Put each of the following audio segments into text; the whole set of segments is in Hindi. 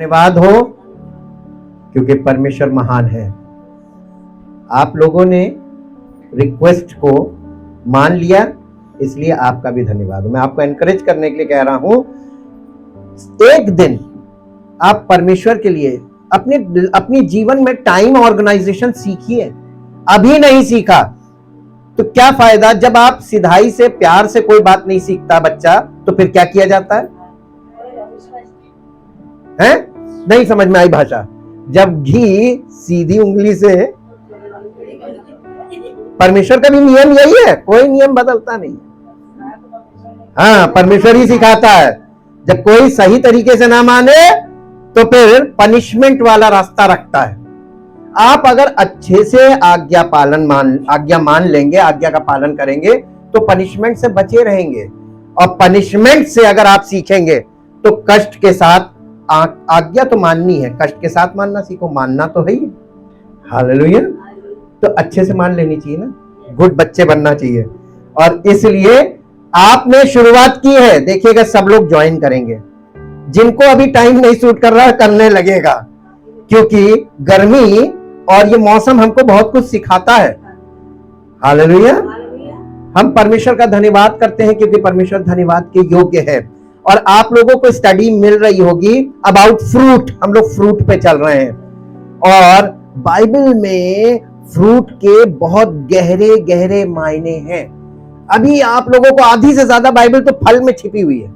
धन्यवाद हो, क्योंकि परमेश्वर महान है। आप लोगों ने रिक्वेस्ट को मान लिया, इसलिए आपका भी धन्यवाद हो। मैं आपको एनकरेज करने के लिए कह रहा हूं, एक दिन आप परमेश्वर के लिए अपनी जीवन में टाइम ऑर्गेनाइजेशन सीखिए। अभी नहीं सीखा तो क्या फायदा? जब आप सिधाई से, प्यार से कोई बात नहीं सीखता बच्चा, तो फिर क्या किया जाता है? नहीं समझ में आई भाषा? जब घी सीधी उंगली से, परमेश्वर का भी नियम यही है, कोई नियम बदलता नहीं। हाँ, परमेश्वर ही सिखाता है। जब कोई सही तरीके से ना माने तो फिर पनिशमेंट वाला रास्ता रखता है। आप अगर अच्छे से आज्ञा मान लेंगे, आज्ञा का पालन करेंगे, तो पनिशमेंट से बचे रहेंगे। और पनिशमेंट से अगर आप सीखेंगे तो कष्ट के साथ, आज्ञा तो माननी है, कष्ट के साथ मानना सीखो, मानना तो है ही। हालेलुया। तो अच्छे से मान लेनी चाहिए ना, गुड बच्चे बनना चाहिए। और इसलिए आपने शुरुआत की है, देखिएगा सब लोग ज्वाइन करेंगे। जिनको अभी टाइम नहीं सूट कर रहा, करने लगेगा, क्योंकि गर्मी और ये मौसम हमको बहुत कुछ सिखाता है। हालेलुया। हम परमेश्वर का धन्यवाद करते हैं, क्योंकि परमेश्वर धन्यवाद के योग्य है। और आप लोगों को स्टडी मिल रही होगी अबाउट फ्रूट। हम लोग फ्रूट पे चल रहे हैं, और बाइबल में फ्रूट के बहुत गहरे गहरे मायने हैं। अभी आप लोगों को आधी से ज्यादा बाइबल तो फल में छिपी हुई है,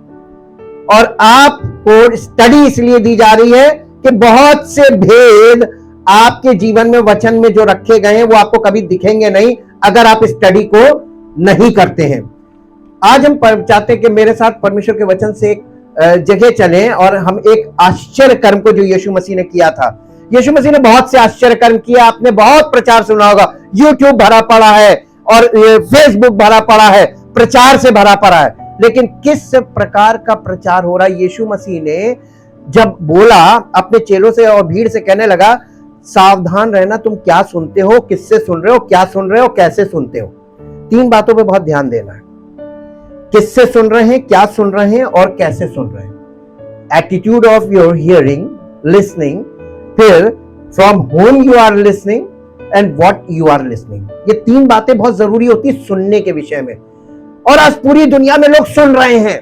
और आपको स्टडी इसलिए दी जा रही है कि बहुत से भेद आपके जीवन में, वचन में जो रखे गए हैं, वो आपको कभी दिखेंगे नहीं अगर आप स्टडी को नहीं करते हैं। आज हम चाहते हैं कि मेरे साथ परमेश्वर के वचन से एक जगह चलें, और हम एक आश्चर्य कर्म को जो यीशु मसीह ने किया था। यीशु मसीह ने बहुत से आश्चर्य कर्म किया, आपने बहुत प्रचार सुना होगा, यूट्यूब भरा पड़ा है और फेसबुक भरा पड़ा है, प्रचार से भरा पड़ा है। लेकिन किस प्रकार का प्रचार हो रहा है? यीशु मसीह ने जब बोला अपने चेलों से और भीड़ से, कहने लगा, सावधान रहना, तुम क्या सुनते हो, किससे सुन रहे हो, क्या सुन रहे हो, कैसे सुनते हो। 3 बातों पे बहुत ध्यान देना है। किससे सुन रहे हैं, क्या सुन रहे हैं, और कैसे सुन रहे हैं। Attitude of your hearing, listening, फिर from home you are listening, and what you are listening. ये 3 बातें बहुत जरूरी होती है सुनने के विषय में। और आज पूरी दुनिया में लोग सुन रहे हैं,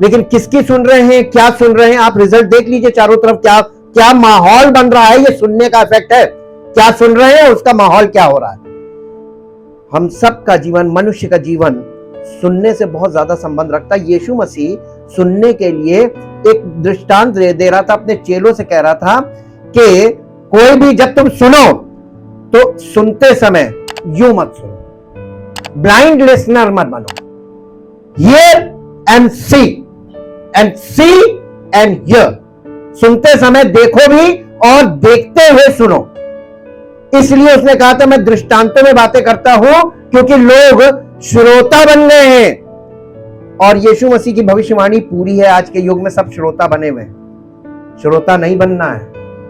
लेकिन किसकी सुन रहे हैं, क्या सुन रहे हैं? आप रिजल्ट देख लीजिए चारों तरफ, क्या माहौल बन रहा है। ये सुनने का इफेक्ट है। क्या सुन रहे हैं, उसका माहौल क्या हो रहा है। हम सब का जीवन, मनुष्य का जीवन सुनने से बहुत ज्यादा संबंध रखता है। यीशु मसीह सुनने के लिए एक दृष्टांत दे रहा था, अपने चेलों से कह रहा था कि कोई भी, जब तुम सुनो तो सुनते समय यूं मत सुनो, ब्लाइंड लिसनर मत बनो। Hear and see and hear. सुनते समय देखो भी और देखते हुए सुनो। इसलिए उसने कहा था, मैं दृष्टांतों में बातें करता हूं, क्योंकि लोग श्रोता बन गए हैं। और यीशु मसीह की भविष्यवाणी पूरी है। आज के युग में सब श्रोता बने हुए हैं। श्रोता नहीं बनना है,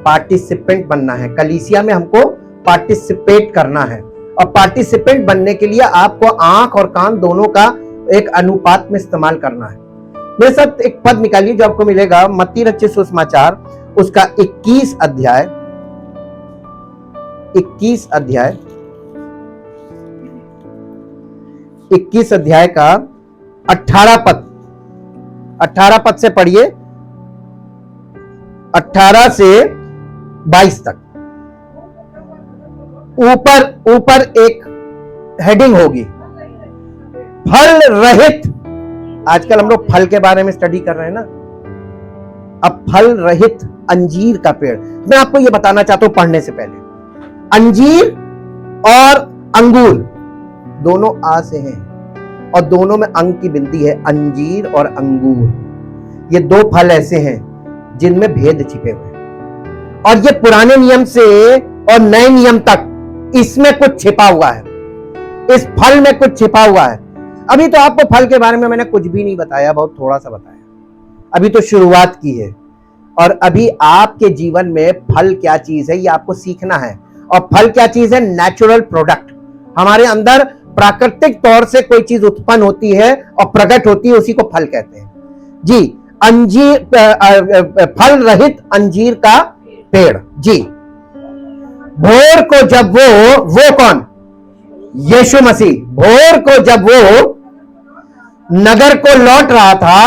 पार्टिसिपेंट बनना है। कलीसिया में हमको पार्टिसिपेट करना है, और पार्टिसिपेंट बनने के लिए आपको आंख और कान दोनों का एक अनुपात में इस्तेमाल करना है। मेरे साथ एक पद निकालिए जो आपको मिलेगा, मत्ती रचित सुसमाचार, उसका 21 अध्याय 21 अध्याय का 18 पद से पढ़िए, 18 से 22 तक। ऊपर एक हेडिंग होगी, फल रहित। आजकल हम लोग फल के बारे में स्टडी कर रहे हैं ना। अब फल रहित अंजीर का पेड़, मैं आपको यह बताना चाहता हूं पढ़ने से पहले। अंजीर और अंगूर दोनों आ से हैं, और दोनों में अंग की बिंदी है। अंजीर और अंगूर, ये 2 फल ऐसे हैं जिनमें भेद छिपे हुए हैं। और ये पुराने नियम से और नए नियम तक इसमें कुछ छिपा हुआ है, इस फल में कुछ छिपा हुआ है। अभी तो आपको फल के बारे में मैंने कुछ भी नहीं बताया, बहुत थोड़ा सा बताया। अभी तो शुरुआत की है, और अभी आपके जीवन में फल क्या चीज है ये आपको सीखना है। और फल क्या चीज है? Natural product. हमारे अंदर प्राकृतिक तौर से कोई चीज उत्पन्न होती है और प्रकट होती है, उसी को फल कहते हैं। जी, अंजीर फल रहित अंजीर का पेड़। जी, भोर को जब वो कौन? यीशु मसीह। भोर को जब वो नगर को लौट रहा था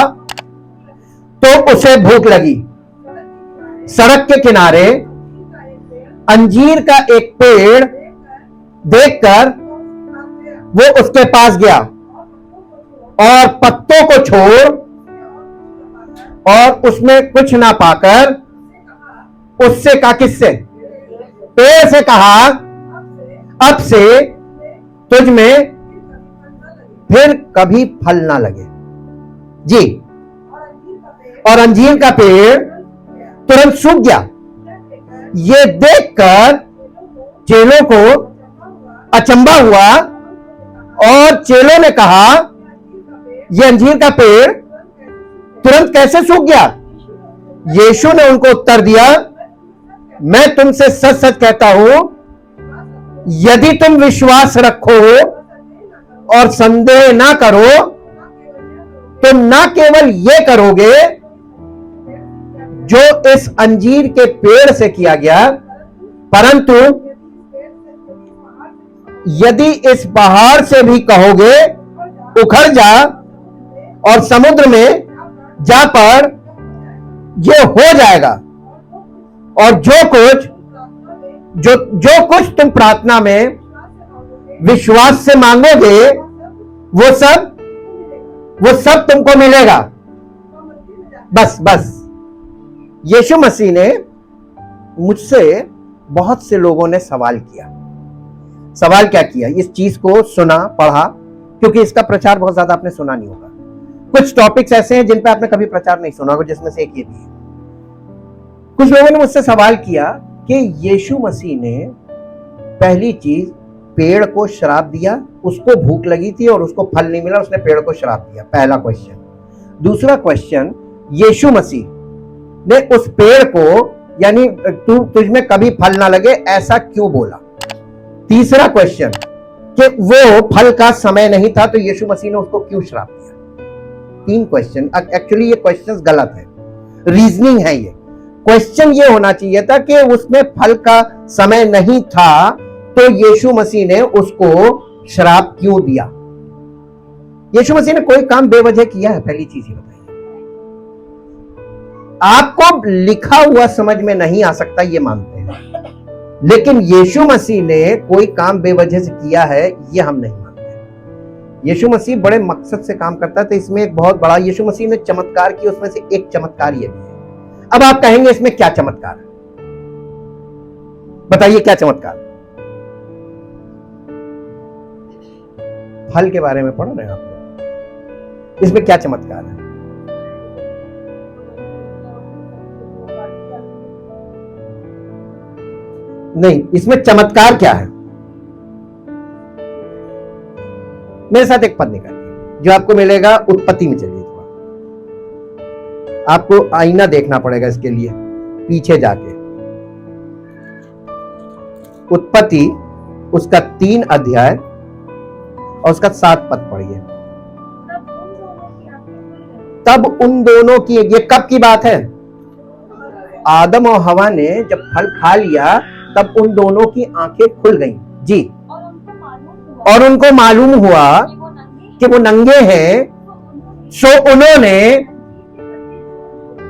तो उसे भूख लगी। सड़क के किनारे अंजीर का एक पेड़ देखकर वो उसके पास गया और पत्तों को छोड़ और उसमें कुछ ना पाकर उससे कहा, किससे? पेड़ से कहा, अब से तुझ में फिर कभी फल ना लगे। जी, और अंजीर का पेड़ तुरंत सूख गया। ये देखकर चेलों को अचंभा हुआ और चेलों ने कहा, यह अंजीर का पेड़ तुरंत कैसे सूख गया? यीशु ने उनको उत्तर दिया, मैं तुमसे सच सच कहता हूं, यदि तुम विश्वास रखो और संदेह ना करो तो ना केवल ये करोगे जो इस अंजीर के पेड़ से किया गया, परंतु यदि इस पहाड़ से भी कहोगे उखड़ जा और समुद्र में जा पड़, ये हो जाएगा। और जो कुछ तुम प्रार्थना में विश्वास से मांगोगे वो सब तुमको मिलेगा। बस यीशु मसीह ने मुझसे बहुत से लोगों ने सवाल क्या किया? इस चीज को सुना, पढ़ा, क्योंकि इसका प्रचार बहुत ज्यादा आपने सुना नहीं होगा। कुछ टॉपिक्स ऐसे हैं जिन पे आपने कभी प्रचार नहीं सुना होगा, जिसमें से एक ये भी है। कुछ लोगों ने मुझसे सवाल किया कि यीशु मसीह ने पहली चीज पेड़ को श्राप दिया, उसको भूख लगी थी और उसको फल नहीं मिला, उसने पेड़ को श्राप दिया। पहला क्वेश्चन। दूसरा क्वेश्चन, यीशु मसीह ने उस पेड़ को, यानी तुझमें कभी फल ना लगे, ऐसा क्यों बोला? तीसरा क्वेश्चन, कि वो फल का समय नहीं था तो यीशु मसीह ने उसको क्यों श्राप दिया? 3 क्वेश्चन। एक्चुअली ये क्वेश्चंस गलत है, रीजनिंग है। ये क्वेश्चन ये होना चाहिए था कि उसमें फल का समय नहीं था तो यीशु मसीह ने उसको श्राप क्यों दिया? यीशु मसीह ने कोई काम बेवजह किया है? पहली चीज ये बताइए। आपको लिखा हुआ समझ में नहीं आ सकता, ये मानते हैं, लेकिन यीशु मसीह ने कोई काम बेवजह से किया है, ये हम नहीं मानते। यीशु मसीह बड़े मकसद से काम करता है। तो इसमें एक बहुत बड़ा यीशु मसीह ने चमत्कार किया, उसमें से एक चमत्कार ये भी है। अब आप कहेंगे इसमें क्या चमत्कार है? बताइए क्या चमत्कार? फल के बारे में पढ़ रहे हैं आप, इसमें क्या चमत्कार है? नहीं, इसमें चमत्कार क्या है? मेरे साथ एक पद निकालिए जो आपको मिलेगा उत्पत्ति में। चलिए, आपको आईना देखना पड़ेगा इसके लिए, पीछे जाके उत्पत्ति उसका 3 अध्याय और उसका 7 पद पढ़िए। तब उन दोनों की, ये कब की बात है? आदम और हवा ने जब फल खा लिया तब उन दोनों की आंखें खुल गईं। जी, और उनको मालूम हुआ कि वो नंगे हैं, सो उन्होंने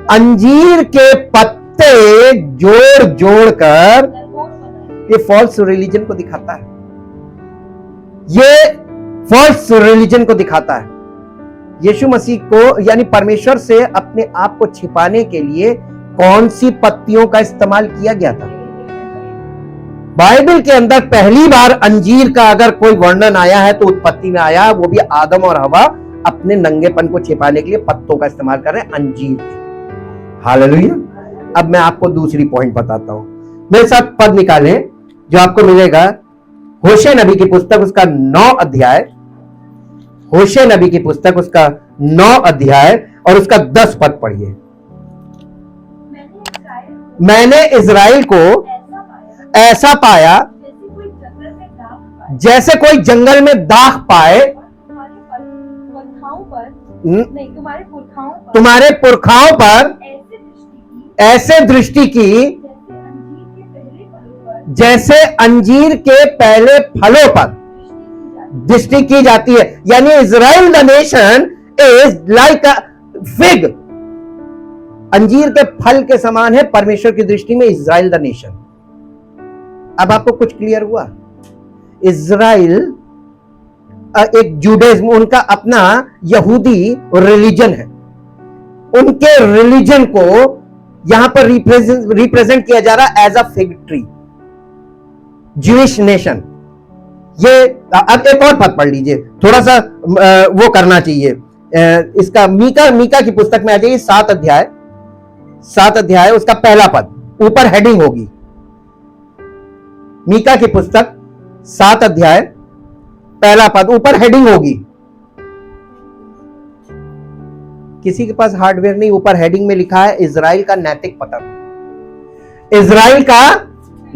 अंजीर के पत्ते जोड़ जोड़ कर, ये फॉल्स रिलीजन को दिखाता है, ये फॉल्स रिलीजन को दिखाता है। यीशु मसीह को, यानी परमेश्वर से अपने आप को छिपाने के लिए कौन सी पत्तियों का इस्तेमाल किया गया था? बाइबल के अंदर पहली बार अंजीर का अगर कोई वर्णन आया है तो उत्पत्ति में आया, वो भी आदम और हवा अपने नंगेपन को छिपाने के लिए पत्तों का इस्तेमाल कर रहे हैं, अंजीर के। हालेलुया। अब मैं आपको दूसरी पॉइंट बताता हूं, मेरे साथ पद निकालें जो आपको मिलेगा होशे नबी की पुस्तक उसका 9 अध्याय, होशे नबी की पुस्तक उसका 9 अध्याय और उसका 10 पद पढ़िए। मैंने इज़राइल को ऐसा पाया जैसे कोई जंगल में दाख पाए नहीं, तुम्हारे पुरखाओं पर ऐसे दृष्टि की जैसे अंजीर के पहले फलों पर दृष्टि की जाती है। यानी Israel the nation is like a fig, अंजीर के फल के समान है परमेश्वर की दृष्टि में इजराइल द नेशन। अब आपको कुछ क्लियर हुआ? इजराइल एक जुडाइज्म, उनका अपना यहूदी रिलीजन है, उनके रिलीजन को यहां पर रिप्रेजेंट किया जा रहा है as a fig tree, Jewish nation. ये अब एक और पद पढ़ लीजिए, थोड़ा सा वो करना चाहिए इसका। मीका की पुस्तक में आ जाइए, 7 अध्याय उसका पहला पद, ऊपर हेडिंग होगी। मीका की पुस्तक 7 अध्याय पहला पद, ऊपर हेडिंग होगी। किसी के पास हार्डवेयर नहीं, ऊपर हेडिंग में लिखा है इजराइल का नैतिक पतन। इजराइल का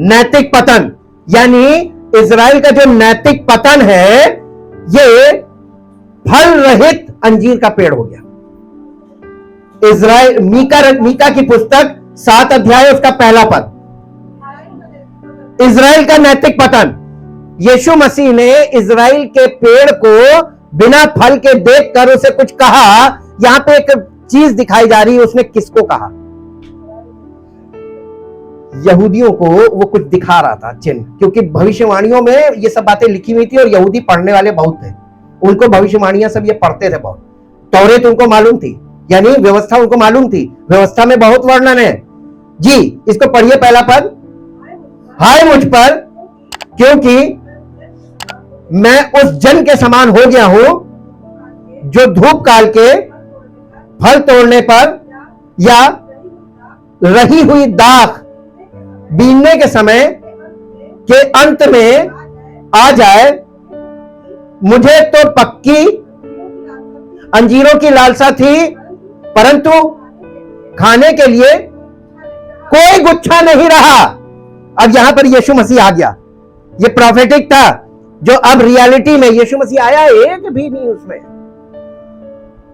नैतिक पतन, यानी इजराइल का जो नैतिक पतन है, ये फल रहित अंजीर का पेड़ हो गया। इजराइल, मीका की पुस्तक 7 अध्याय उसका पहला पद, इजराइल का नैतिक पतन। यीशु मसीह ने इजराइल के पेड़ को बिना फल के देखकर उसे कुछ कहा। यहां पे एक चीज दिखाई जा रही है, उसने किसको कहा? यहूदियों को वो कुछ दिखा रहा था, चिन्ह, क्योंकि भविष्यवाणियों में ये सब बातें लिखी हुई थी और यहूदी पढ़ने वाले बहुत थे, उनको भविष्यवाणियां सब ये पढ़ते थे बहुत। तौरेत उनको मालूम थी, यानी व्यवस्था उनको मालूम थी, व्यवस्था में बहुत वर्णन है जी। इसको पढ़िए, पहला पद, हाय मुझ पर, क्योंकि मैं उस जन के समान हो गया हूं जो धूप काल के फल तोड़ने पर या रही हुई दाख बीनने के समय के अंत में आ जाए। मुझे तो पक्की अंजीरों की लालसा थी, परंतु खाने के लिए कोई गुच्छा नहीं रहा। अब यहां पर यीशु मसीह आ गया, ये प्रोफेटिक था, जो अब रियलिटी में यीशु मसीह आया, एक भी नहीं उसमें।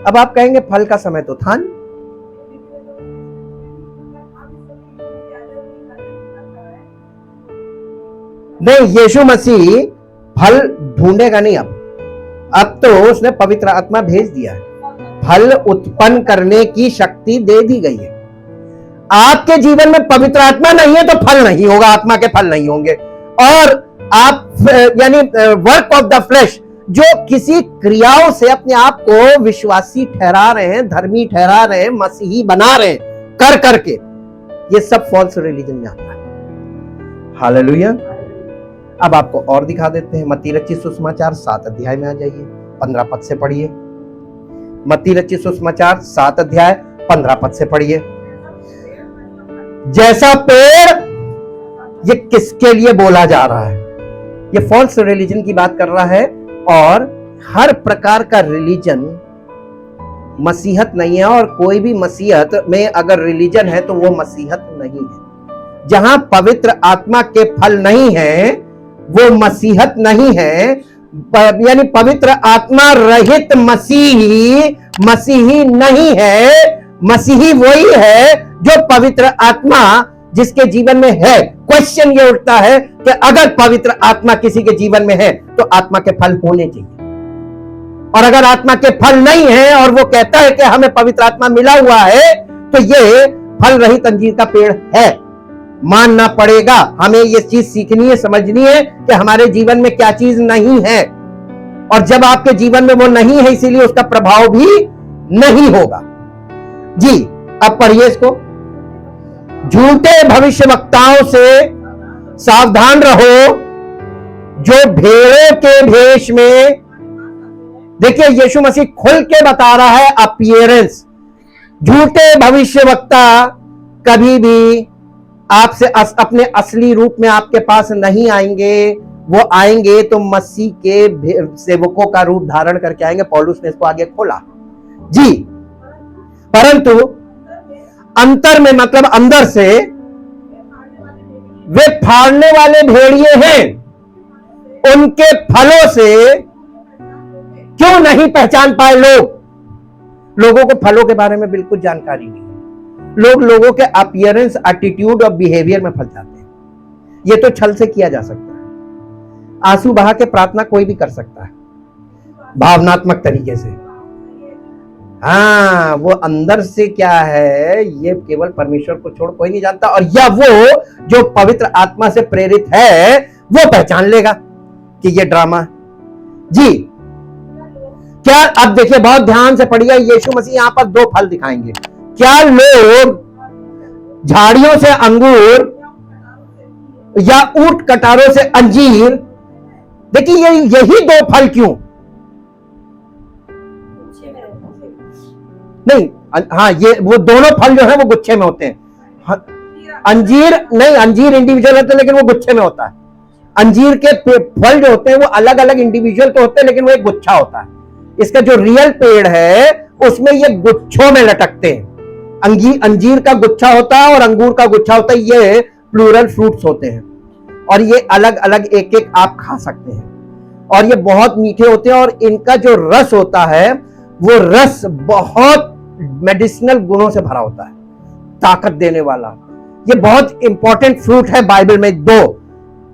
अब आप कहेंगे फल का समय तो था नहीं, यीशु मसीह फल ढूंढेगा नहीं। अब तो उसने पवित्र आत्मा भेज दिया है, फल उत्पन्न करने की शक्ति दे दी गई है। आपके जीवन में पवित्र आत्मा नहीं है तो फल नहीं होगा, आत्मा के फल नहीं होंगे। और आप यानी वर्क ऑफ द फ्लैश, जो किसी क्रियाओं से अपने आप को विश्वासी ठहरा रहे हैं, धर्मी ठहरा रहे हैं, मसीही बना रहे हैं कर करके, ये सब फॉल्स रिलीजन में आता है। हालेलुया। अब आपको और दिखा देते हैं, मत्ती रचित सुसमाचार 7 अध्याय में आ जाइए, 15 पद से पढ़िए। मत्ती रचित सुसमाचार 7 अध्याय 15 पद से पढ़िए। जैसा पेड़, ये किसके लिए बोला जा रहा है? ये फॉल्स रिलीजन की बात कर रहा है। और हर प्रकार का रिलीजन मसीहत नहीं है, और कोई भी मसीहत में अगर रिलीजन है तो वो मसीहत नहीं है। जहां पवित्र आत्मा के फल नहीं है वो मसीहत नहीं है। यानी पवित्र आत्मा रहित मसीही नहीं है। मसीही वही है जो पवित्र आत्मा जिसके जीवन में है। क्वेश्चन ये उठता है कि अगर पवित्र आत्मा किसी के जीवन में है तो आत्मा के फल होने चाहिए, और अगर आत्मा के फल नहीं है और वो कहता है कि हमें पवित्र आत्मा मिला हुआ है, तो ये फल रहित अंजीर का पेड़ है। मानना पड़ेगा, हमें ये चीज सीखनी है, समझनी है कि हमारे जीवन में क्या चीज नहीं है, और जब आपके जीवन में वो नहीं है इसीलिए उसका प्रभाव भी नहीं होगा जी। अब पढ़िए इसको, झूठे भविष्यवक्ताओं से सावधान रहो जो भेड़ों के भेष में, देखिए यीशु मसीह खुल के बता रहा है अपीयरेंस। झूठे भविष्यवक्ता कभी भी आपसे अपने असली रूप में आपके पास नहीं आएंगे। वो आएंगे तो मसीह के सेवकों का रूप धारण करके आएंगे। पौलुस ने इसको आगे खोला जी। परंतु अंतर में मतलब अंदर से वे फाड़ने वाले भेड़िए हैं, उनके फलों से क्यों नहीं पहचान पाए लोग? लोगों को फलों के बारे में बिल्कुल जानकारी नहीं है। लोग लोगों के अपीयरेंस, एटीट्यूड और बिहेवियर में फंस जाते हैं। ये तो छल से किया जा सकता है। आंसू बहा के प्रार्थना कोई भी कर सकता है, भावनात्मक तरीके से। हाँ, वो अंदर से क्या है ये केवल परमेश्वर को छोड़ कोई नहीं जानता, और या वो जो पवित्र आत्मा से प्रेरित है वो पहचान लेगा कि ये ड्रामा है। जी क्या, अब देखिए बहुत ध्यान से पढ़िए, यीशु मसीह यहां पर दो फल दिखाएंगे। क्या लोग झाड़ियों से अंगूर या ऊंट कटारों से अंजीर, देखिए यही दो फल क्यों नहीं? हाँ, ये वो दोनों फल जो है वो गुच्छे में होते हैं। अंजीर नहीं, अंजीर इंडिविजुअल होते हैं लेकिन वो गुच्छे में होता है। अंजीर के फल जो होते हैं वो अलग अलग इंडिविजुअल तो होते हैं लेकिन वो एक गुच्छा होता है। इसका जो रियल पेड़ है उसमें ये गुच्छों में लटकते हैं। अंजीर का गुच्छा होता है और अंगूर का गुच्छा होता है। ये प्लूरल फ्रूट्स होते हैं और ये अलग अलग एक एक आप खा सकते हैं और ये बहुत मीठे होते हैं और इनका जो रस होता है वो रस बहुत मेडिसिनल गुणों से भरा होता है, ताकत देने वाला। ये बहुत इंपॉर्टेंट फ्रूट है बाइबल में दो।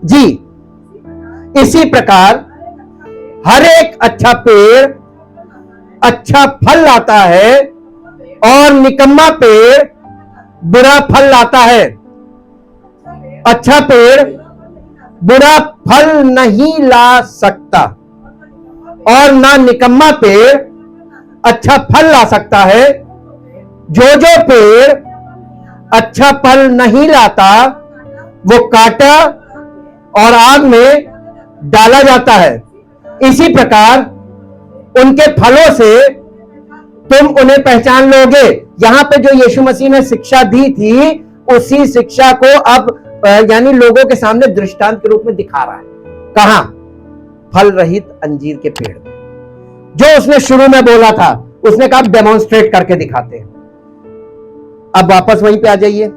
जी, इसी प्रकार हर एक अच्छा पेड़ अच्छा फल लाता है और निकम्मा पेड़ बुरा फल लाता है। अच्छा पेड़ बुरा फल नहीं ला सकता और ना निकम्मा पेड़ अच्छा फल ला सकता है। जो पेड़ अच्छा फल नहीं लाता वो काटा और आग में डाला जाता है। इसी प्रकार उनके फलों से तुम उन्हें पहचान लोगे। यहां पे जो यीशु मसीह ने शिक्षा दी थी उसी शिक्षा को अब यानी लोगों के सामने दृष्टांत के रूप में दिखा रहा है। कहां? फल रहित अंजीर के पेड़ में। जो उसने शुरू में बोला था, उसने कहा डेमोन्स्ट्रेट करके दिखाते हैं। अब वापस वहीं पे आ जाइए,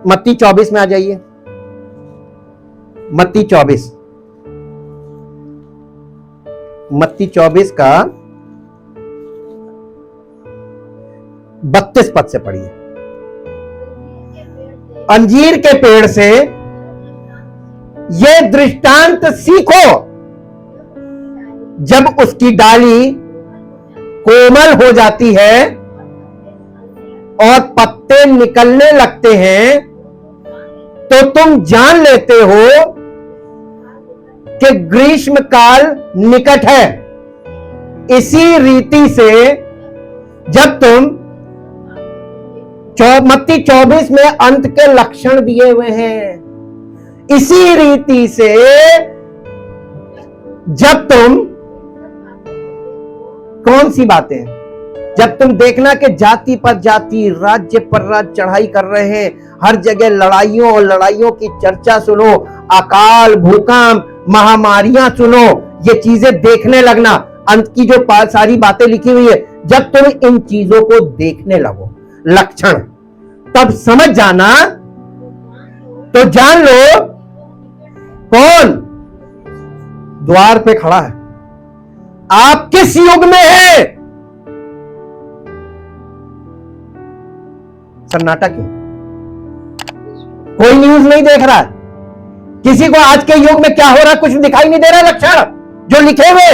मत्ती 24 में आ जाइए। मत्ती 24 का 32 पद से पढ़िए। अंजीर के पेड़ से ये दृष्टांत सीखो, जब उसकी डाली कोमल हो जाती है और पत्ते निकलने लगते हैं तो तुम जान लेते हो कि ग्रीष्म काल निकट है। इसी रीति से जब तुम मत्ती 24 में अंत के लक्षण दिए हुए हैं, इसी रीति से जब तुम, कौन सी बातें? जब तुम देखना कि जाति पर जाति, राज्य पर राज्य चढ़ाई कर रहे हैं, हर जगह लड़ाइयों और लड़ाइयों की चर्चा सुनो, अकाल, भूकंप, महामारियां सुनो, ये चीजें देखने लगना। अंत की जो सारी बातें लिखी हुई है, जब तुम इन चीजों को देखने लगो, लक्षण, तब समझ जाना, तो जान लो कौन द्वार पे खड़ा है। आप किस युग में है? सन्नाटा क्यों? कोई न्यूज नहीं देख रहा है? किसी को आज के युग में क्या हो रहा है कुछ दिखाई नहीं दे रहा? लक्षण जो लिखे हुए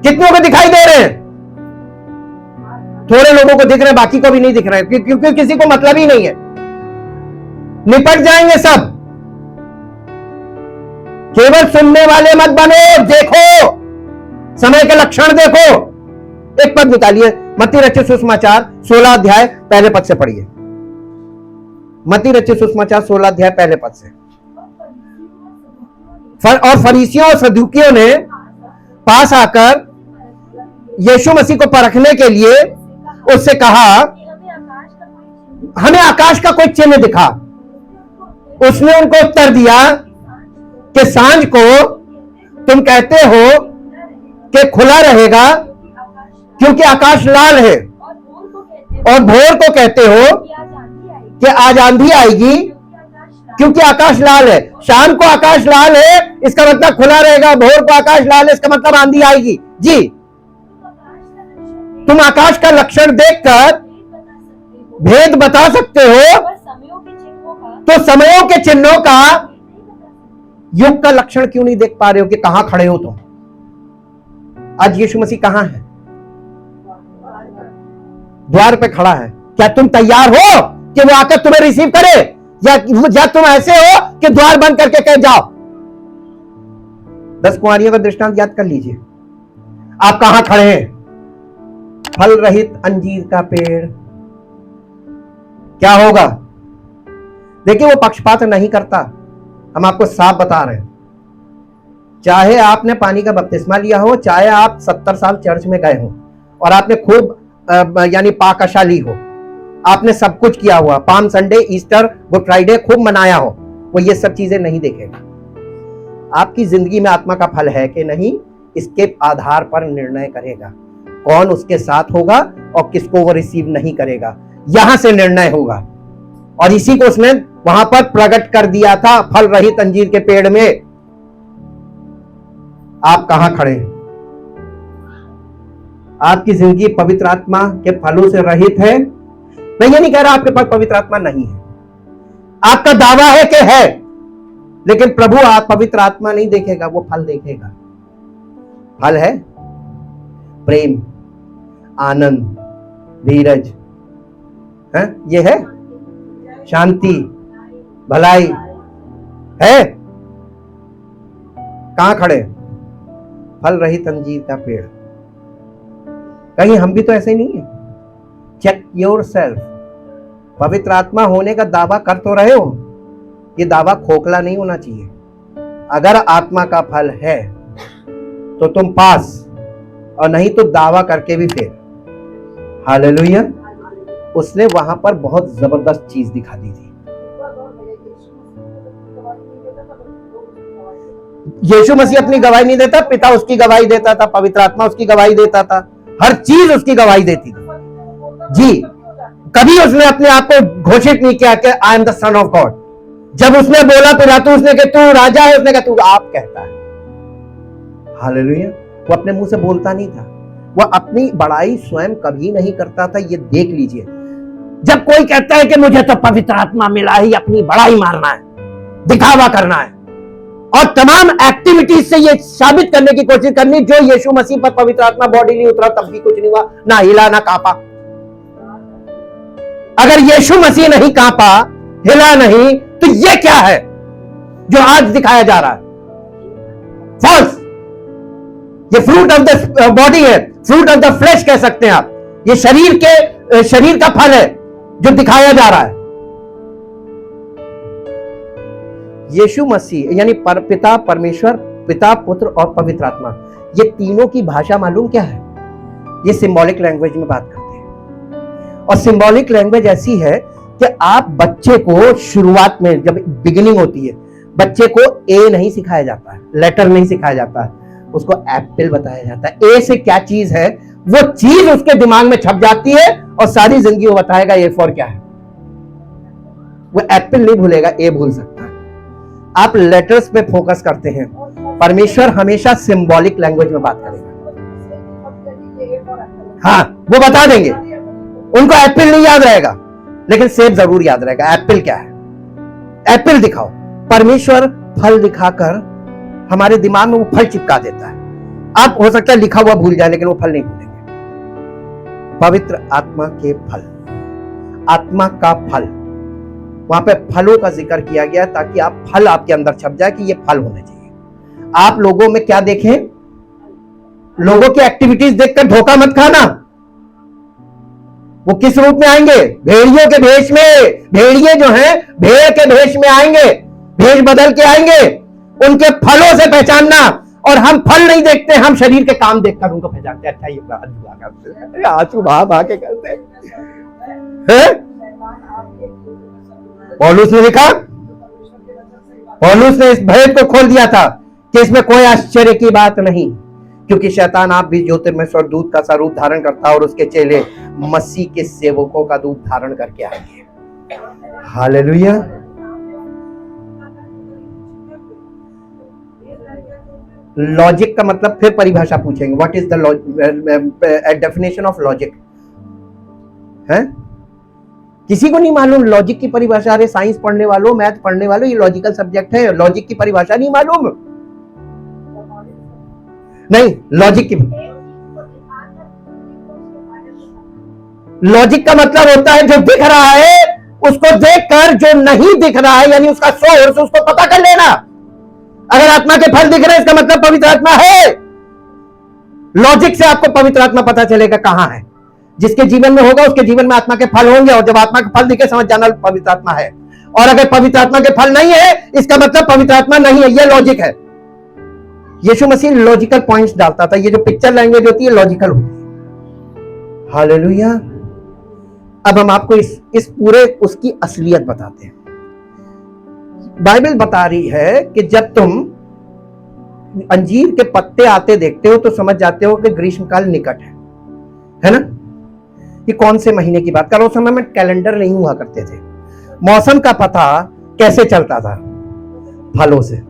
कितनों को दिखाई दे रहे हैं? थोड़े लोगों को दिख रहे हैं, बाकी को भी नहीं दिख रहे हैं, क्योंकि किसी को मतलब ही नहीं है। निपट जाएंगे सब। केवल सुनने वाले मत बनो, देखो, समय के लक्षण देखो। एक पद निकालिए, मत्ती रचित सुसमाचार 16 अध्याय पहले पद से पढ़िए। मत्ती रचित सुसमाचार 16 अध्याय पहले पद से। और फरीसियों और सदूकियों ने पास आकर यीशु मसीह को परखने के लिए उससे कहा, हमें आकाश का कोई चिन्ह दिखा। उसने उनको उत्तर दिया कि सांझ को तुम कहते हो कि खुला रहेगा क्योंकि आकाश लाल है, और भोर को कहते हो कि आज आंधी आएगी क्योंकि आकाश लाल है। शाम को आकाश लाल है इसका मतलब खुला रहेगा, भोर को आकाश लाल है इसका मतलब आंधी आएगी। जी, तुम आकाश का लक्षण देखकर भेद बता सकते हो, तो समयों के चिन्हों का युग का लक्षण क्यों नहीं देख पा रहे हो कि कहां खड़े हो तुम? आज यीशु मसीह कहां है? द्वार पे खड़ा है। क्या तुम तैयार हो कि वो आकर तुम्हें रिसीव करे, या तुम ऐसे हो कि द्वार बंद करके कह जाओ? 10 कुंवारियों का दृष्टांत याद कर लीजिए। आप कहां खड़े हैं? फल रहित अंजीर का पेड़। क्या होगा? देखिए, वो पक्षपात नहीं करता, हम आपको साफ बता रहे हैं। चाहे आपने पानी का बपतिस्मा लिया हो, चाहे आप 70 साल चर्च में गए हो और आपने खूब यानी पाकशाली हो, आपने सब कुछ किया हुआ, palm Sunday, Easter, good Friday खूब मनाया हो, वो ये सब चीजें नहीं देखेगा। आपकी जिंदगी में आत्मा का फल है कि नहीं, इसके आधार पर निर्णय करेगा कौन उसके साथ होगा और किसको वो रिसीव नहीं करेगा। यहां से निर्णय होगा। और इसी को उसने वहां पर प्रकट कर दिया था फल रहित अंजीर के पेड़ में। आप कहां खड़े हैं? आपकी जिंदगी पवित्र आत्मा के फलों से रहित है? मैं ये नहीं कह रहा आपके पास पवित्र आत्मा नहीं है, आपका दावा है कि है, लेकिन प्रभु आप पवित्र आत्मा नहीं देखेगा, वो फल देखेगा। फल है प्रेम, आनंद, धीरज, है? ये है शांति, भलाई है। कहां खड़े? फल रहित अंजीर का पेड़। कहीं हम भी तो ऐसे नहीं है? Check yourself. पवित्र आत्मा होने का दावा कर तो रहे हो, ये दावा खोखला नहीं होना चाहिए। अगर आत्मा का फल है तो तुम पास, और नहीं तो दावा करके भी फेल। हालेलुया। उसने वहां पर बहुत जबरदस्त चीज दिखा दी थी। यीशु मसीह अपनी गवाही नहीं देता, पिता उसकी गवाही देता था, पवित्र आत्मा उसकी गवाही देता था, हर चीज उसकी गवाही देती थी जी। कभी उसने अपने आप को घोषित नहीं किया कि I am the son of God. जब उसने बोला पिलातुस ने कि तू राजा है, उसने कहा तू आप कहता है। हालेलुया। वो अपने मुंह से बोलता नहीं था, वो अपनी बड़ाई स्वयं कभी नहीं करता था। ये देख लीजिए, जब कोई कहता है कि मुझे तो पवित्र आत्मा मिला ही, अपनी बड़ाई मारना है, दिखावा करना है और तमाम एक्टिविटीज से ये साबित करने की कोशिश करनी, जो यीशु मसीह पर पवित्र आत्मा बॉडीली उतरा तब भी कुछ नहीं हुआ, ना हिला ना कांपा। अगर यीशु मसीह नहीं कांपा, हिला नहीं, तो ये क्या है जो आज दिखाया जा रहा है? फॉल्स। ये फ्रूट ऑफ द बॉडी है, फ्रूट ऑफ द फ्लैश कह सकते हैं आप। ये शरीर का फल है जो दिखाया जा रहा है। यीशु मसीह यानी पिता परमेश्वर, पिता पुत्र और पवित्र आत्मा, ये तीनों की भाषा मालूम क्या है? ये सिंबॉलिक लैंग्वेज में बात करते हैं। और सिंबॉलिक लैंग्वेज ऐसी है कि आप बच्चे को शुरुआत में जब बिगिनिंग होती है, बच्चे को ए नहीं सिखाया जाता है, लेटर नहीं सिखाया जाता है, उसको एप्पल बताया जाता है। ए से क्या चीज है, वो चीज उसके दिमाग में छप जाती है और सारी जिंदगी वो बताएगा ए फॉर क्या है। वो एप्पल नहीं भूलेगा, ए भूल सकता है। आप लेटर्स पे फोकस करते हैं, परमेश्वर हमेशा सिंबॉलिक लैंग्वेज में बात करेगा। हाँ, वो बता देंगे, उनको एप्पल नहीं याद रहेगा लेकिन सेब जरूर याद रहेगा। एप्पल क्या है? एप्पल दिखाओ। परमेश्वर फल दिखाकर हमारे दिमाग में वो फल चिपका देता है। आप हो सकता है लिखा हुआ भूल जाए, लेकिन वो फल नहीं भूलेंगे। पवित्र आत्मा के फल, आत्मा का फल, वहां पे फलों का जिक्र किया गया ताकि आप फल आपके अंदर छप जाए कि ये फल होने चाहिए। आप लोगों में क्या देखें? लोगों की एक्टिविटीज देखकर धोखा मत खाना। वो किस रूप में आएंगे? भेड़ियों के भेष में। भेड़िए जो हैं भेड़ के भेष में आएंगे, भेष बदल के आएंगे। उनके फलों से पहचानना। और हम फल नहीं देखते, हम शरीर के काम देखकर उनको पहचानते। अच्छा, ये करते, आंसू बहा के करते हैं। पौलुस ने लिखा, पौलुस ने इस भेद को खोल दिया था कि इसमें कोई आश्चर्य की बात नहीं, क्योंकि शैतान आप भी ज्योतिर्मय स्वर्गदूत का स्वरूप धारण करता है और उसके चेले मसीह के सेवकों का रूप धारण करके आएंगे। हालेलुया। लॉजिक का मतलब फिर परिभाषा पूछेंगे, what is the definition of logic है? किसी को नहीं मालूम लॉजिक की परिभाषा? अरे साइंस पढ़ने वालों, मैथ पढ़ने वालों, ये लॉजिकल सब्जेक्ट है, लॉजिक की परिभाषा नहीं मालूम? नहीं, लॉजिक का मतलब होता है जो दिख रहा है उसको देखकर जो नहीं दिख रहा है, यानी उसका सोर्स, उसको पता कर लेना। अगर आत्मा के फल दिख रहे हैं इसका मतलब पवित्र आत्मा है। लॉजिक से आपको पवित्र आत्मा पता चलेगा कहां है। जिसके जीवन में होगा उसके जीवन में आत्मा के फल होंगे, और जब आत्मा के फल दिखे समझ जाना पवित्र आत्मा है। और अगर पवित्र आत्मा के फल नहीं है इसका मतलब पवित्र आत्मा नहीं है। यह लॉजिक है। यीशु मसीह लॉजिकल पॉइंट्स डालता था। ये जो पिक्चर लैंग्वेज होती है लॉजिकल होती है। हालेलुया। अब हम आपको इस पूरे उसकी असलियत बताते हैं। बाइबल बता रही है कि जब तुम अंजीर के पत्ते आते देखते हो तो समझ जाते हो कि ग्रीष्मकाल निकट है ना? ये कौन से महीने की बात कर रहा हूं? उस समय में कैलेंडर नहीं हुआ करते थे। मौसम का पता कैसे चलता था? फलों से।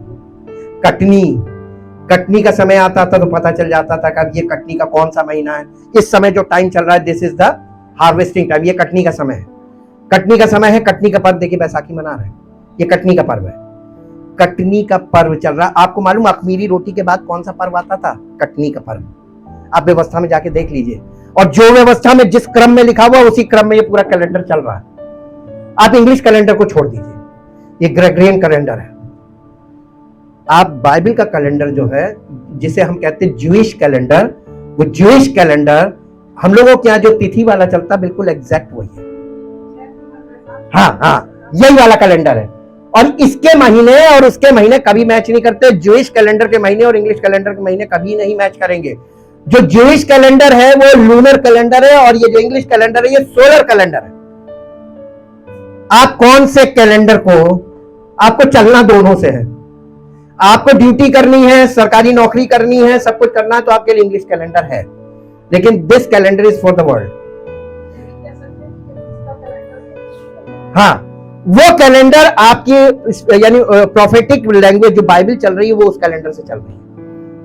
कटनी का समय आता था तो पता चल जाता था कि ये कटनी का कौन सा महीना है। इस समय जो टाइम चल रहा है, this is the harvesting time, ये कटनी का समय है। कटनी का समय है। कटनी का पर्व देखिए, बैसाखी मना रहे हैं, ये कटनी का पर्व है। कटनी का पर्व चल रहा है। आपको मालूम अखमीरी रोटी के बाद कौन सा पर्व आता था? कटनी का पर्व। आप व्यवस्था में जाके देख लीजिए, और जो व्यवस्था में जिस क्रम में लिखा हुआ उसी क्रम में ये पूरा कैलेंडर चल रहा है। आप इंग्लिश कैलेंडर को छोड़ दीजिए, ये ग्रेगोरियन कैलेंडर है। आप बाइबल का कैलेंडर जो है, जिसे हम कहते हैं ज्यूइश कैलेंडर, वो ज्यूइश कैलेंडर हम लोगों के यहाँ जो तिथि वाला चलता बिल्कुल एग्जैक्ट वही है। हाँ, यही वाला कैलेंडर है। और इसके महीने और उसके महीने कभी मैच नहीं करते। ज्यूइश कैलेंडर के महीने और इंग्लिश कैलेंडर के महीने कभी नहीं मैच करेंगे। जो ज्यूइश कैलेंडर है वो लूनर कैलेंडर है, और ये जो इंग्लिश कैलेंडर है ये सोलर कैलेंडर है। आप कौन से कैलेंडर को, आपको चलना दोनों से है। आपको ड्यूटी करनी है, सरकारी नौकरी करनी है, सब कुछ करना है तो आपके लिए इंग्लिश कैलेंडर है, लेकिन this calendar is for the world. हाँ, वो कैलेंडर आपकी यानी प्रोफेटिक लैंग्वेज जो बाइबल चल रही है वो उस कैलेंडर से चल रही है।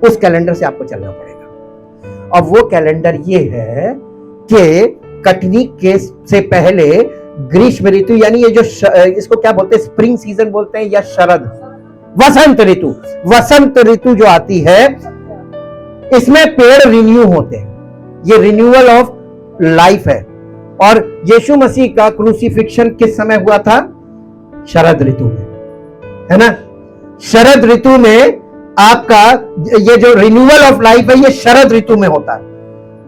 उस कैलेंडर से आपको चलना पड़ेगा। और वो कैलेंडर ये है कि कटनी के से पहले ग्रीष्म ऋतु, यानी ये जो इसको क्या बोलते हैं, स्प्रिंग सीजन बोलते हैं या शरद, वसंत ऋतु जो आती है, इसमें पेड़ रिन्यू होते हैं। ये रिन्यूअल ऑफ लाइफ है। और यीशु मसीह का क्रूसिफिक्शन किस समय हुआ था? शरद ऋतु में, है ना? शरद ऋतु में आपका ये जो रिन्यूअल ऑफ लाइफ है ये शरद ऋतु में होता है।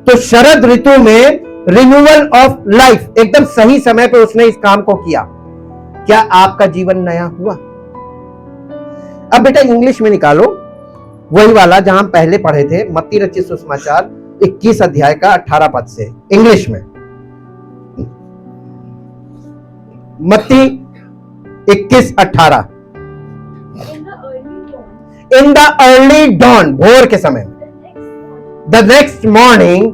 तो शरद ऋतु में रिन्यूअल ऑफ लाइफ, एकदम सही समय पे उसने इस काम को किया। क्या आपका जीवन नया हुआ? अब बेटा इंग्लिश में निकालो वही वाला जहां हम पहले पढ़े थे, मत्ती रचित सुसमाचार 21 अध्याय का 18 पद से। इंग्लिश में मत्ती 21:18। इन द अर्ली डॉन, भोर के समय में, the next morning,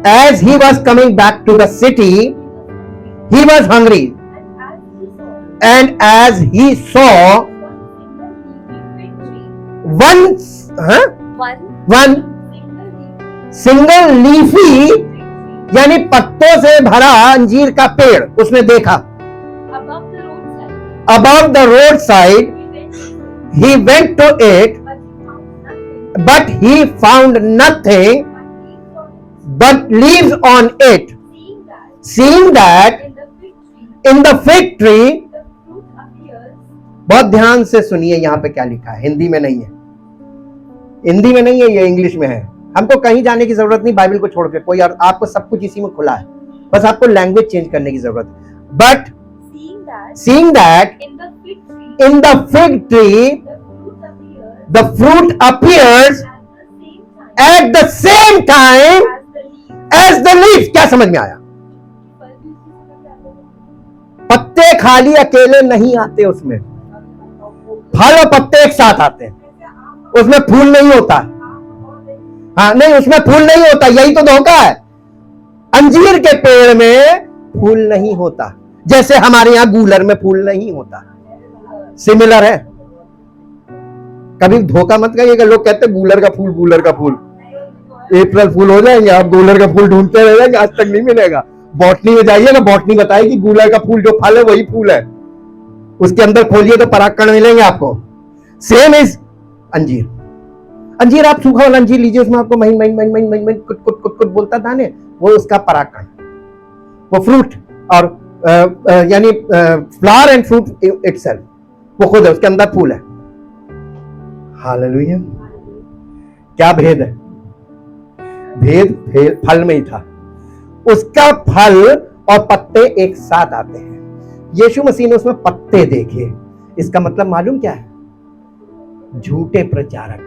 as he was coming back to the city, he was hungry, and as he saw one single leafy, यानी पत्तों से भरा अंजीर का पेड़ उसने देखा। above the roadside, he went to it, but he found nothing but leaves on it, seeing that in the fig tree, बहुत ध्यान से सुनिए यहां पे क्या लिखा है। हिंदी में नहीं है, हिंदी में नहीं है, ये इंग्लिश में है। हमको कहीं जाने की जरूरत नहीं बाइबल को छोड़ के, कोई और आपको सब कुछ इसी में खुला है, बस आपको लैंग्वेज चेंज करने की जरूरत है। But seeing that in the fig tree the fruit appears at the same time as the leaves। क्या समझ में आया? पत्ते खाली अकेले नहीं आते, उसमें फल और पत्ते एक साथ आते हैं। उसमें फूल नहीं होता। हाँ नहीं, उसमें फूल नहीं होता, यही तो धोखा है। अंजीर के पेड़ में फूल नहीं होता, जैसे हमारे यहां गूलर में फूल नहीं होता। सिमिलर है। कभी धोखा मत करिएगा। लोग कहते हैं गूलर का फूल, गूलर का फूल, अप्रैल फूल हो जाएंगे, आप गूलर का फूल ढूंढते रह जाएंगे, आज तक नहीं मिलेगा। बॉटनी में जाइएगा, बॉटनी बताएगी गूलर का फूल जो फल है वही फूल है, उसके अंदर खोलिए तो परागकण मिलेंगे आपको। सेम इज अंजीर। अंजीर आप सूखा वाला अंजीर लीजिए, उसमें आपको महीन महीन महीन महीन महीन कुट कुट कुट कुट बोलता दाने, वो उसका परागकण, वो फ्रूट और यानी फ्लावर एंड फ्रूट इटसेल्फ, वो खुद है, उसके अंदर फूल है। हालेलुया। क्या भेद है? भेद फल में ही था। उसका फल और पत्ते एक साथ आते हैं। यीशु मसीह ने उसमें पत्ते देखे, इसका मतलब मालूम क्या है? झूठे प्रचारक,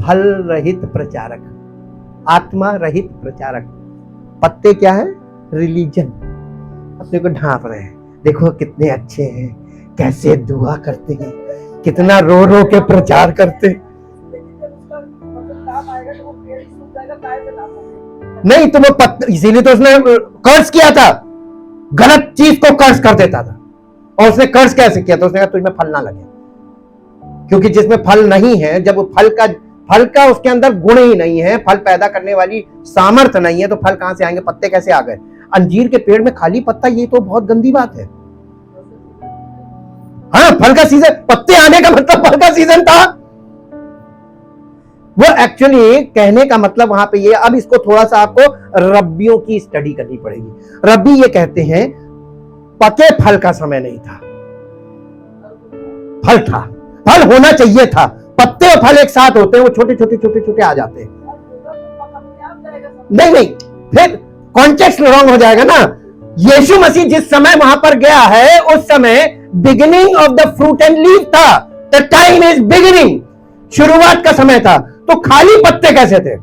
फल रहित प्रचारक, आत्मा रहित प्रचारक। पत्ते क्या है? रिलीजन। अपने को ढांप रहे हैं, देखो कितने अच्छे हैं, कैसे दुआ करते हैं, कितना रो रो के प्रचार करते हैं। नहीं तो वो पत्ते, इसीलिए तो उसने कर्ज किया था, गलत चीज को कर्ज कर देता था। और उसने कर्ज कैसे किया? तो उसने कहा तुझमें फल ना लगे, क्योंकि जिसमें फल नहीं है, जब वो फल का उसके अंदर गुण ही नहीं है, फल पैदा करने वाली सामर्थ्य नहीं है, तो फल कहां से आएंगे? पत्ते कैसे आ गए? अंजीर के पेड़ में खाली पत्ता, ये तो बहुत गंदी बात है। हाँ, फल का सीजन, पत्ते आने का मतलब फल का सीजन था। वो एक्चुअली कहने का मतलब वहां पे ये, अब इसको थोड़ा सा आपको रब्बियों की स्टडी करनी पड़ेगी। रब्बी ये कहते हैं पके फल का समय नहीं था, फल था, फल होना चाहिए था। पत्ते और फल एक साथ होते हैं, वो छोटे छोटे छोटे छोटे आ जाते हैं। नहीं, फिर कॉन्टेक्स्ट रॉन्ग हो जाएगा ना। यीशु मसीह जिस समय वहां पर गया है, उस समय beginning of the fruit and leaf था। द टाइम इज बिगिनिंग, शुरुआत का समय था। तो खाली पत्ते कैसे थे?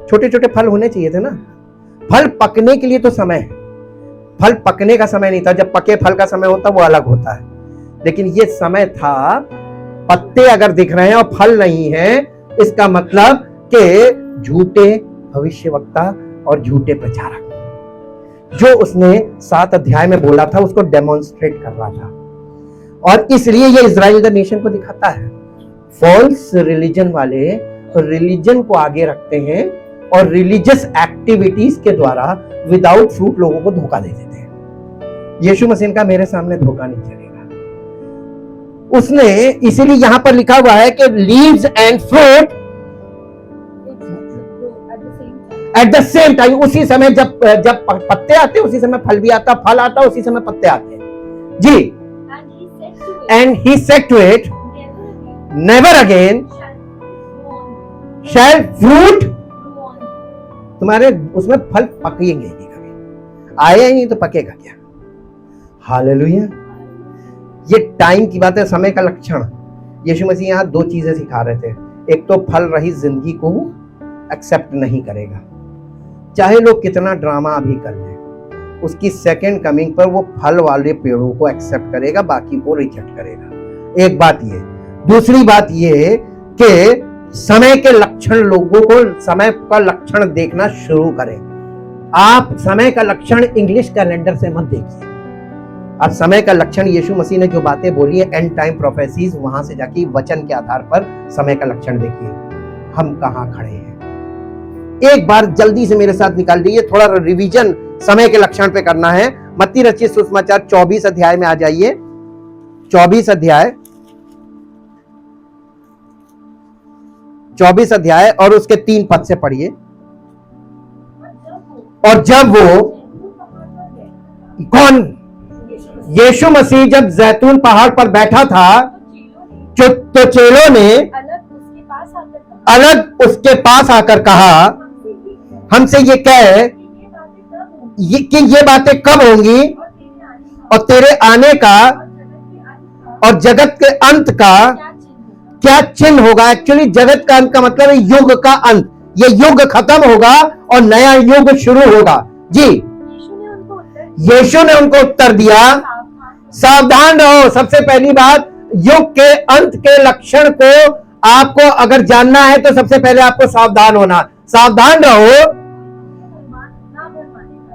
छोटे छोटे फल होने चाहिए थे ना। फल पकने के लिए तो समय है, फल पकने का समय नहीं था। जब पके फल का समय होता वो अलग होता है, लेकिन ये समय था। पत्ते अगर दिख रहे हैं और फल नहीं है, इसका मतलब कि झूठे भविष्यवक्ता और झूठे प्रचारक, जो उसने 7 अध्याय में बोला था, उसको डेमोन्स्ट्रेट कर रहा था। और इसलिए ये इजराइल द नेशन को दिखाता है। फॉल्स रिलीजन वाले रिलीजन को आगे रखते हैं और रिलीजियस एक्टिविटीज के द्वारा विदाउट फ्रूट लोगों को धोखा दे देते हैं। यीशु मसीह का मेरे सामने धोखा नहीं चलेगा। उसने इसीलिए यहां पर लिखा हुआ है कि leaves and fruit at the same time, उसी समय जब पत्ते आते उसी समय फल भी आता, फल आता उसी समय पत्ते आते हैं जी। And he said to it, never again shall fruit, तुम्हारे उसमें फल पकेंगे नहीं कभी, आया ही नहीं तो पकेगा क्या? हालेलुया। ये टाइम की बात है, समय का लक्षण। यीशु मसीह यहां 2 चीजें सिखा रहे थे। एक तो फल रहित जिंदगी को एक्सेप्ट नहीं करेगा, चाहे लोग कितना ड्रामा अभी कर लें, उसकी सेकंड कमिंग पर वो फल वाले पेड़ों को एक्सेप्ट करेगा, बाकी को रिजेक्ट करेगा। एक बात ये। दूसरी बात ये कि समय के लक्षण, लोगों को समय का लक्षण देखना शुरू करें। आप समय का लक्षण इंग्लिश कैलेंडर से मत देखिए, आप समय का लक्षण यीशु मसीह ने जो बातें बोली है एंड टाइम प्रोफेसीज, वहां से जाके वचन के आधार पर समय का लक्षण देखिए। हम कहां खड़े हैं? एक बार जल्दी से मेरे साथ निकाल दीजिए, थोड़ा रिवीजन समय के लक्षण पे करना है। मत्ती रचित सुसमाचार 24 अध्याय में आ जाइए। 24 अध्याय और उसके 3 पद से पढ़िए। और जब वो कौन? यीशु मसीह जब जैतून पहाड़ पर बैठा था, तो चेलों ने अलग उसके पास आकर कहा, हमसे ये कह कि ये बातें कब होंगी और तेरे आने का और जगत के अंत का क्या चिन्ह होगा? एक्चुअली जगत का अंत का मतलब है युग का अंत। ये युग खत्म होगा और नया युग शुरू होगा जी। यीशु ने उनको उत्तर दिया, सावधान रहो। सबसे पहली बात, युग के अंत के लक्षण को आपको अगर जानना है तो सबसे पहले आपको सावधान होना। सावधान रहो,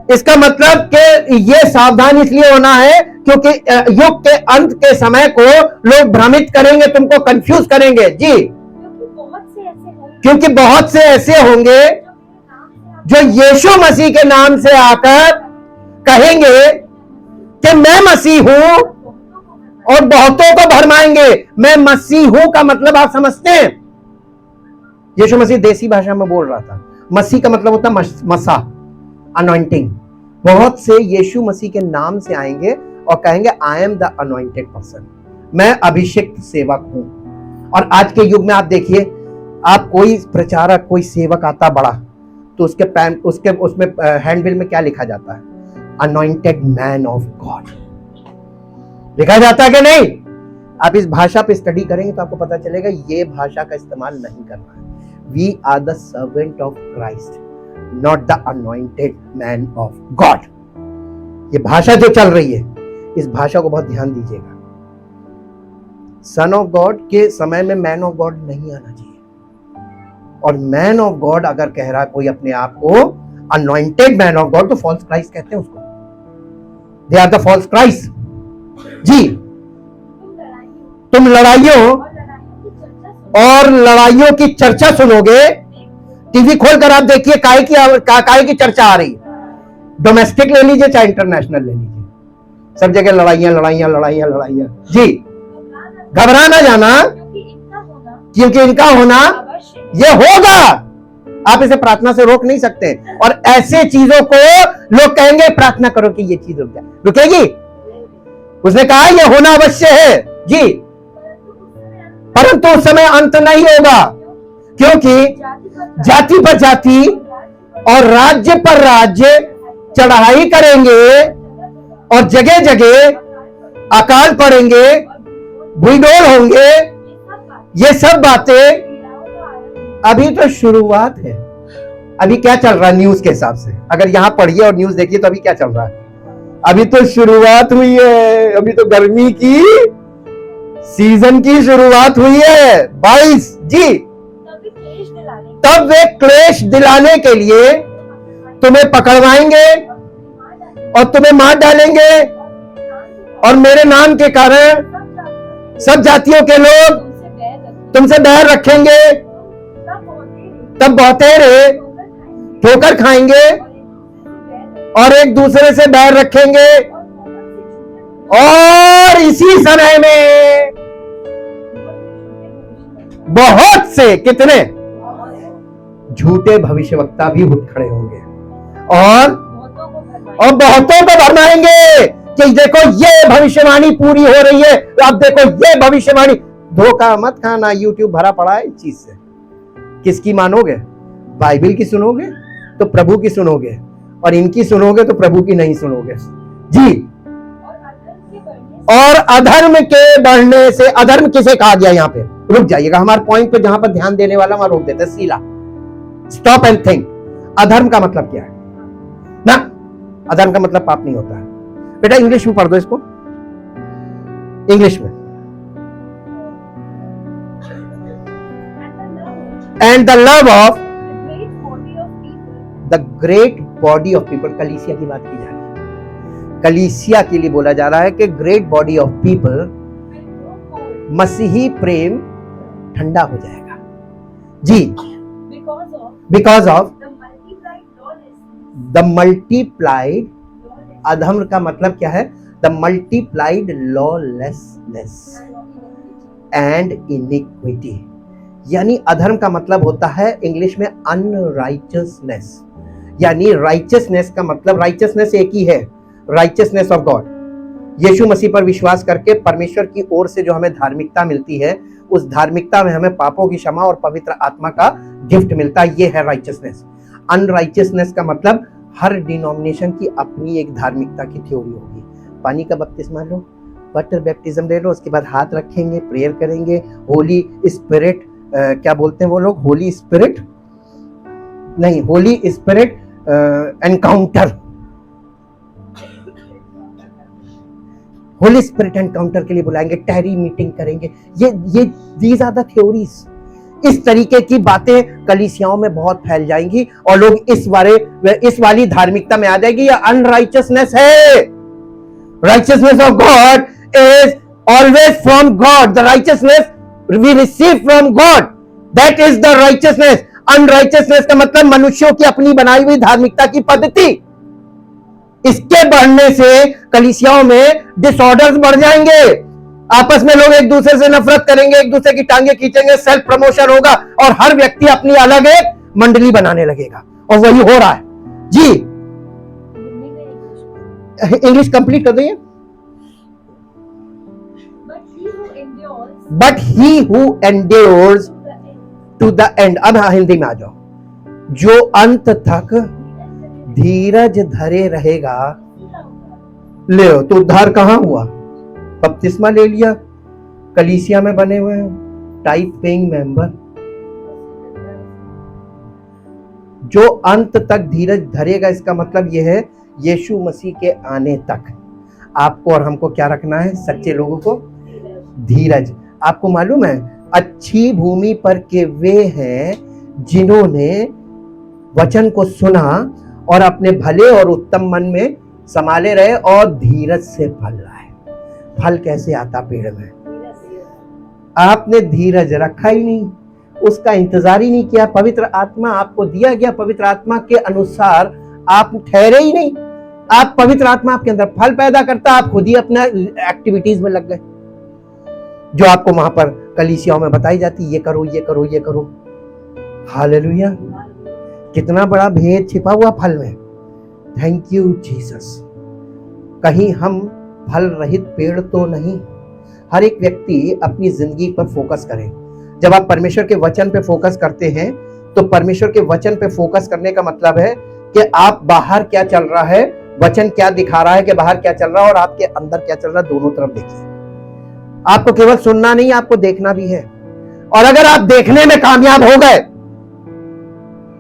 इसका मतलब कि ये सावधान इसलिए होना है क्योंकि युग के अंत के समय को लोग भ्रमित करेंगे, तुमको कंफ्यूज करेंगे जी, क्योंकि बहुत से ऐसे होंगे जो यीशु मसीह के नाम से आकर कहेंगे कि मैं मसीह हूं और बहुतों को भरमाएंगे। मैं मसीह हूं का मतलब आप समझते हैं? यीशु मसीह देसी भाषा में बोल रहा था। मसीह का मतलब होता है मसा, अनॉइंटिंग। बहुत से यीशु मसीह के नाम से आएंगे और कहेंगे I am the anointed person, मैं अभिषिक्त सेवक हूं। और आज के युग में आप देखिए, आप कोई प्रचारक, कोई सेवक आता बड़ा, तो उसके उसमें हैंडबिल में क्या लिखा जाता है? अनॉइंटेड मैन ऑफ गॉड लिखा जाता है कि नहीं? आप इस भाषा पे स्टडी करेंगे तो आपको पता चलेगा ये भाषा का इस्तेमाल नहीं करना है। We are the servant of Christ, not the anointed man of God. ये भाषा जो चल रही है, इस भाषा को बहुत ध्यान दीजिएगा। सन ऑफ गॉड के समय में मैन ऑफ गॉड नहीं आना चाहिए। और मैन ऑफ गॉड अगर कह रहा है कोई अपने आप को अनॉइंटेड मैन ऑफ गॉड, तो फॉल्स क्राइस्ट कहते हैं उसको। They are the false Christ जी। तुम लड़ाइयों और लड़ाइयों की चर्चा सुनोगे। टीवी खोलकर आप देखिए, काय की चर्चा आ रही। डोमेस्टिक ले लीजिए चाहे इंटरनेशनल ले लीजिए, सब जगह लड़ाइयां लड़ाइयां लड़ाइयां लड़ाइयां जी। घबरा ना जाना, क्योंकि इनका होना ये होगा। आप इसे प्रार्थना से रोक नहीं सकते। और ऐसे चीजों को लोग कहेंगे प्रार्थना करो कि ये चीज रुक जाए, रुकेगी? उसने कहा ये होना अवश्य है जी, परंतु उस समय अंत नहीं होगा, क्योंकि जाति पर जाति और राज्य पर राज्य चढ़ाई करेंगे और जगह जगह अकाल पड़ेंगे, भूडोल होंगे। ये सब बातें अभी तो शुरुआत है। अभी क्या चल रहा है न्यूज के हिसाब से? अगर यहां पढ़िए और न्यूज देखिए तो अभी क्या चल रहा है? अभी तो शुरुआत हुई है। अभी तो गर्मी की सीजन की शुरुआत हुई है 22 जी। तब वे क्लेश दिलाने के लिए तुम्हें पकड़वाएंगे और तुम्हें मार डालेंगे, और मेरे नाम के कारण सब जातियों के लोग तुमसे बैर रखेंगे। तब बहुतेरे ठोकर खाएंगे और एक दूसरे से बैर रखेंगे। और इसी समय में बहुत से, कितने झूठे भविष्यवक्ता भी उठ खड़े होंगे और बहुतों को भरमाएंगे कि देखो ये भविष्यवाणी पूरी हो रही है। अब देखो ये भविष्यवाणी। धोखा मत खाना, यूट्यूब भरा पड़ा है इस चीज से। किसकी मानोगे? बाइबल की सुनोगे तो प्रभु की सुनोगे, और इनकी सुनोगे तो प्रभु की नहीं सुनोगे जी। और अधर्म के बढ़ने से, अधर्म किसे कहा गया? यहां पे रुक जाइएगा, हमारे पॉइंट पे जहां पर ध्यान देने वाला वहां रोक देते। सीला, स्टॉप एंड थिंक। अधर्म का मतलब क्या है ना? अधर्म का मतलब पाप नहीं होता है। बेटा इंग्लिश में पढ़ दो इसको, इंग्लिश में। And the love of the great body of people. कलीसिया की बात की जा रही है। कलीसिया के लिए बोला जा रहा है कि ग्रेट बॉडी ऑफ पीपल, मसीही प्रेम ठंडा हो जाएगा जी, बिकॉज ऑफ द मल्टीप्लाइड। अधर्म का मतलब क्या है? The multiplied lawlessness and inequity. यानी अधर्म का मतलब होता है इंग्लिश में अनराइचियसनेस। यानी राइचियसनेस का मतलब, राइचियसनेस एक ही है, राइचियसनेस ऑफ गॉड। यीशु मसीह पर विश्वास करके परमेश्वर की ओर से जो हमें धार्मिकता मिलती है, उस धार्मिकता में हमें पापों की क्षमा और पवित्र आत्मा का गिफ्ट मिलता है। ये है राइचियसनेस। अनराइचियसनेस का मतलब हर डिनोमिनेशन की अपनी एक धार्मिकता की थ्योरी होगी। पानी का बपतिस्मा लो, वाटर बैप्टिज्म ले लो, उसके बाद हाथ रखेंगे, प्रेयर करेंगे, होली स्पिरिट, क्या बोलते हैं वो लोग, होली स्पिरिट नहीं, Holi spirit encounter, Holi spirit encounter के लिए बुलाएंगे, टैरी मीटिंग करेंगे। ये दीज आर द थ्योरीज। इस तरीके की बातें कलीसियाओं में बहुत फैल जाएंगी और लोग इस वाली धार्मिकता में आ जाएगी। ये अनराइचियसनेस है। Righteousness of God is always from God. The righteousness we receive from God, that is the righteousness. Unrighteousness का मतलब मनुष्यों की अपनी बनाई हुई धार्मिकता की पद्धति। इसके बढ़ने से कलीसियाओं में डिसऑर्डर्स बढ़ जाएंगे, आपस में लोग एक दूसरे से नफरत करेंगे, एक दूसरे की टांगे खींचेंगे, सेल्फ प्रमोशन होगा और हर व्यक्ति अपनी अलग एक मंडली बनाने लगेगा। और वही हो रहा है जी। इंग्लिश कंप्लीट कर दीजिए। But he who endures to the end. अब हिंदी में आ जाओ। जो अंत तक धीरज धरे रहेगा। ले तो उद्धार कहां हुआ? बपतिस्मा ले लिया, कलीसिया में बने हुए हैं, टाइप पेइंग मेंबर। जो अंत तक धीरज धरेगा, इसका मतलब यह है यीशु मसीह के आने तक आपको और हमको क्या रखना है? सच्चे लोगों को धीरज। आपको मालूम है अच्छी भूमि पर के वे हैं जिन्होंने वचन को सुना और अपने भले और उत्तम मन में संभाले रहे और धीरज से फल लाए। फल कैसे आता पेड़ में? आपने धीरज रखा ही नहीं, उसका इंतजार ही नहीं किया। पवित्र आत्मा आपको दिया गया, पवित्र आत्मा के अनुसार आप ठहरे ही नहीं। आप पवित्र आत्मा आपके अंदर फल पैदा करता, आप खुद ही अपना एक्टिविटीज में लग गए जो आपको वहां पर कलीसियाओं में बताई जाती, ये करो ये करो ये करो। हालेलुया। कितना बड़ा भेद छिपा हुआ फल में। Thank you Jesus. कहीं हम फल रहित पेड़ तो नहीं। हर एक व्यक्ति अपनी जिंदगी पर फोकस करे। जब आप परमेश्वर के वचन पे फोकस करते हैं तो परमेश्वर के वचन पे फोकस करने का मतलब है कि आप बाहर क्या चल रहा है, वचन क्या दिखा रहा है कि बाहर क्या चल रहा है और आपके अंदर क्या चल रहा है, दोनों तरफ देखिए। आपको केवल सुनना नहीं, आपको देखना भी है। और अगर आप देखने में कामयाब हो गए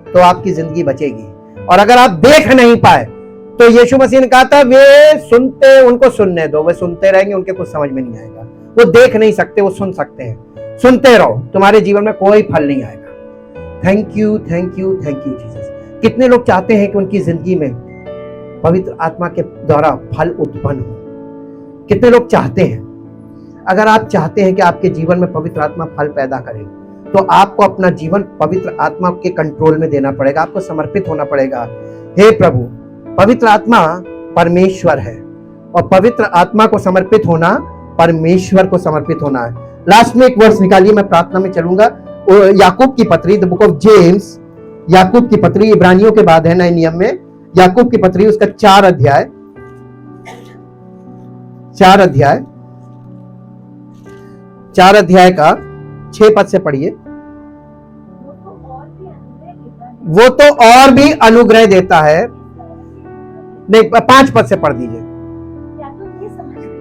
तो आपकी जिंदगी बचेगी। और अगर आप देख नहीं पाए तो यीशु मसीह ने कहा था वे सुनते, उनको सुनने दो, वे सुनते रहेंगे, उनके कुछ समझ में नहीं आएगा। वो देख नहीं सकते, वो सुन सकते हैं। सुनते रहो, तुम्हारे जीवन में कोई फल नहीं आएगा। Thank you thank you thank you Jesus. कितने लोग चाहते हैं कि उनकी जिंदगी में पवित्र आत्मा के द्वारा फल उत्पन्न हो? कितने लोग चाहते हैं? अगर आप चाहते हैं कि आपके जीवन में पवित्र आत्मा फल पैदा करे तो आपको अपना जीवन पवित्र आत्मा के कंट्रोल में देना पड़ेगा, आपको समर्पित होना पड़ेगा। हे प्रभु, पवित्र आत्मा परमेश्वर है और पवित्र आत्मा को समर्पित होना परमेश्वर को समर्पित होना है। लास्ट में एक वर्ष निकालिए, मैं प्रार्थना में चलूंगा। याकूब की पत्री, द बुक ऑफ जेम्स, याकूब की पत्री, इब्रानियों के बाद है नए नियम में, याकूब की पत्री, उसका 4 अध्याय 4 अध्याय का 6 पद से पढ़िए। वो तो और भी अनुग्रह देता है। नहीं, 5 पद से पढ़ दीजिए।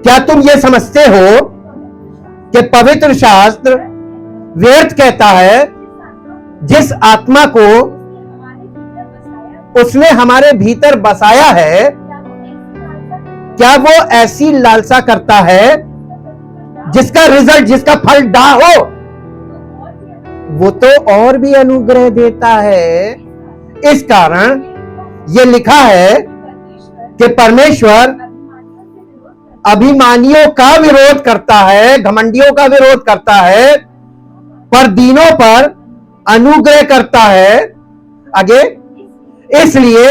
क्या तुम ये समझते हो कि पवित्र शास्त्र व्यर्थ कहता है जिस आत्मा को उसने हमारे भीतर बसाया है? क्या वो ऐसी लालसा करता है जिसका रिजल्ट, जिसका फल डा हो? वो तो और भी अनुग्रह देता है। इस कारण ये लिखा है कि परमेश्वर अभिमानियों का विरोध करता है, घमंडियों का विरोध करता है, पर दीनों पर अनुग्रह करता है। आगे, इसलिए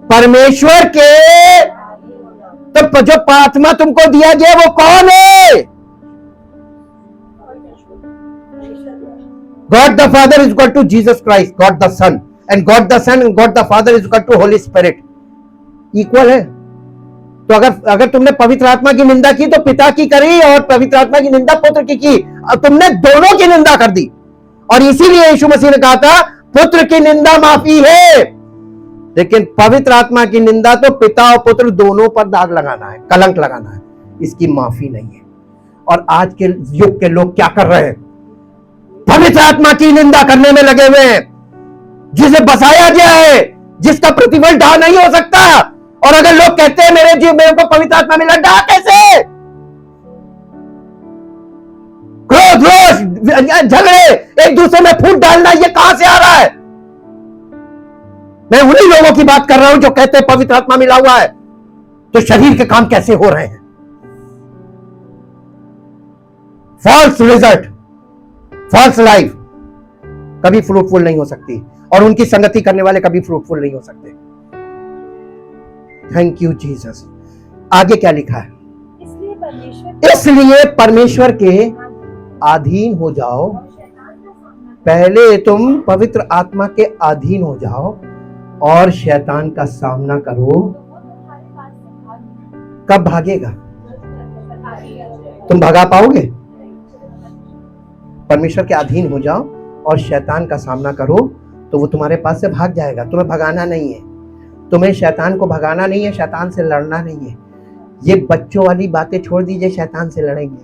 परमेश्वर के तो जो आत्मा तुमको दिया गया वो कौन है? God the Father is equal to Jesus Christ, God the Son, and God the Son and God the Father is equal to Holy Spirit. Equal है। तो अगर तुमने पवित्र आत्मा की निंदा की तो पिता की करी और पवित्र आत्मा की निंदा पुत्र की। अब तुमने दोनों की निंदा कर दी और इसीलिए यीशु मसीह ने कहा था पुत्र की निंदा माफी है, लेकिन पवित्र आत्मा की निंदा तो पिता और पुत्र दोनों पर दाग लगाना है, कलंक लगाना है, इसकी माफी नहीं है। और आज के युग के लोग क्या कर रहे हैं? पवित्र आत्मा की निंदा करने में लगे हुए हैं, जिसे बसाया गया है, जिसका प्रतिफल ढा नहीं हो सकता। और अगर लोग कहते हैं मेरे को पवित्र आत्मा मिला, ढा कैसे? क्रोध रोष, झगड़े, एक दूसरे में फूट डालना, ये कहां से आ रहा है? मैं उन्हीं लोगों की बात कर रहा हूं जो कहते हैं पवित्र आत्मा मिला हुआ है, तो शरीर के काम कैसे हो रहे हैं? फॉल्स रिजल्ट, फॉल्स लाइफ कभी फ्रूटफुल नहीं हो सकती, और उनकी संगति करने वाले कभी फ्रूटफुल नहीं हो सकते। Thank you Jesus. आगे क्या लिखा है? इसलिए परमेश्वर के अधीन हो जाओ। पहले तुम पवित्र आत्मा के अधीन हो जाओ और शैतान का सामना करो। कब भागेगा? तुम भगा पाओगे? परमेश्वर के अधीन हो जाओ और शैतान का सामना करो तो वो तुम्हारे पास से भाग जाएगा। तुम्हें भगाना नहीं है, तुम्हें शैतान को भगाना नहीं है, शैतान से लड़ना नहीं है। ये बच्चों वाली बातें छोड़ दीजिए, शैतान से लड़ेंगे।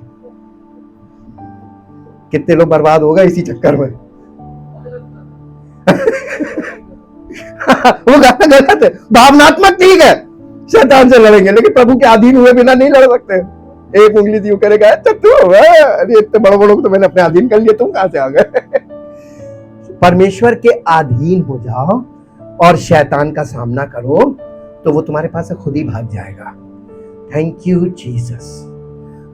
कितने लोग बर्बाद हो गए इसी चक्कर में। वो गाना गलत है, भावनात्मक ठीक है, शैतान से लड़ेंगे, लेकिन प्रभु के अधीन हुए बिना नहीं लड़ सकते। एक उंगली दी करेगा तो अरे इतने बड़े बड़ों को तो मैंने अपने अधीन कर लिया, तुम कहां से आ गए? परमेश्वर के अधीन हो जाओ और शैतान का सामना करो तो वो तुम्हारे पास से खुद ही भाग जाएगा। Thank you Jesus,